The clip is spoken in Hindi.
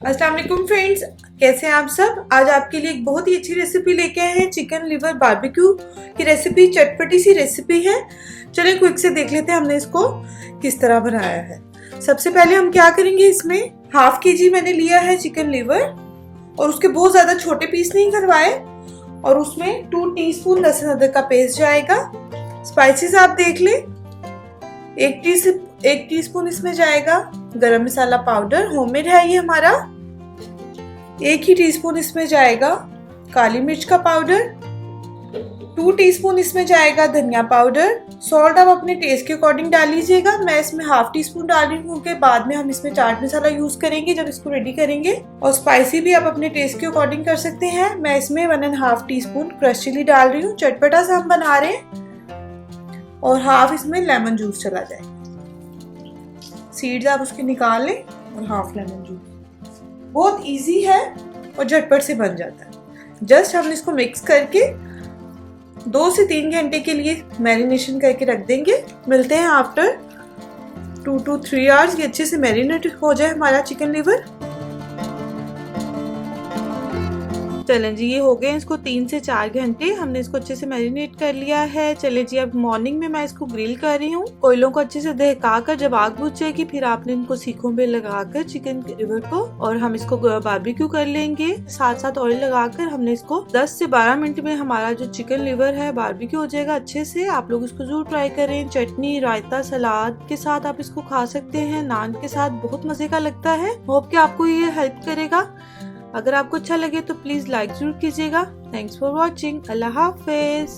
अस्सलाम वालेकुम फ्रेंड्स, कैसे हैं आप सब। आज आपके लिए एक बहुत ही अच्छी रेसिपी लेके आए हैं। चिकन लिवर बारबेक्यू की रेसिपी, चटपटी सी रेसिपी है। चलिए क्विक से देख लेते हैं हमने इसको किस तरह बनाया है। सबसे पहले हम क्या करेंगे, इसमें हाफ केजी मैंने लिया है चिकन लिवर और उसके बहुत ज्यादा छोटे पीस नहीं करवाए। और उसमें 2 टीस्पून लहसुन अदरक का पेस्ट जाएगा। स्पाइसेस आप देख लें, एक टीस्पून इसमें जाएगा गरम मसाला पाउडर, होममेड है ये हमारा। 1 ही टीस्पून इसमें जाएगा काली मिर्च का पाउडर। 2 टीस्पून इसमें जाएगा धनिया पाउडर। सॉल्ट आप अपने टेस्ट के अकॉर्डिंग डाल लीजिएगा। मैं इसमें हाफ टीस्पून डाल रही हूँ क्योंकि बाद में हम इसमें चाट मसाला यूज करेंगे जब इसको रेडी करेंगे। और स्पाइसी भी आप अपने टेस्ट के अकॉर्डिंग कर सकते हैं। मैं इसमें 1.5 टीस्पून क्रश चिली डाल रही हूँ, चटपटा सा हम बना रहे हैं। और हाफ इसमें लेमन जूस चला जाएगा, सीड्स आप उसके निकाल लें। और हाफ लेमन जूस, बहुत इजी है और झटपट से बन जाता है। जस्ट हम इसको मिक्स करके 2 से 3 घंटे के लिए मैरिनेशन करके रख देंगे। मिलते हैं आफ्टर 2 to 3 आवर्स। ये अच्छे से मैरिनेट हो जाए हमारा चिकन लिवर। चलें जी, ये हो गए इसको 3 से 4 घंटे हमने इसको अच्छे से मैरिनेट कर लिया है। चले जी, अब मॉर्निंग में मैं इसको ग्रिल कर रही हूँ। कोयलों को अच्छे से दहका कर जब आग बुझ जाएगी फिर आपने इनको सीखों पे लगाकर चिकन लिवर को, और हम इसको बारबेक्यू कर लेंगे। साथ साथ ऑयल लगाकर हमने इसको 10 से 12 मिनट में हमारा जो चिकन लिवर है बारबेक्यू हो जाएगा अच्छे से। आप लोग इसको जरूर ट्राई करें। चटनी, रायता, सलाद के साथ आप इसको खा सकते हैं, नान के साथ बहुत मजे का लगता है। होप कि आपको ये हेल्प करेगा। अगर आपको अच्छा लगे तो प्लीज लाइक जरूर कीजिएगा। Thanks for watching. Allah Hafiz.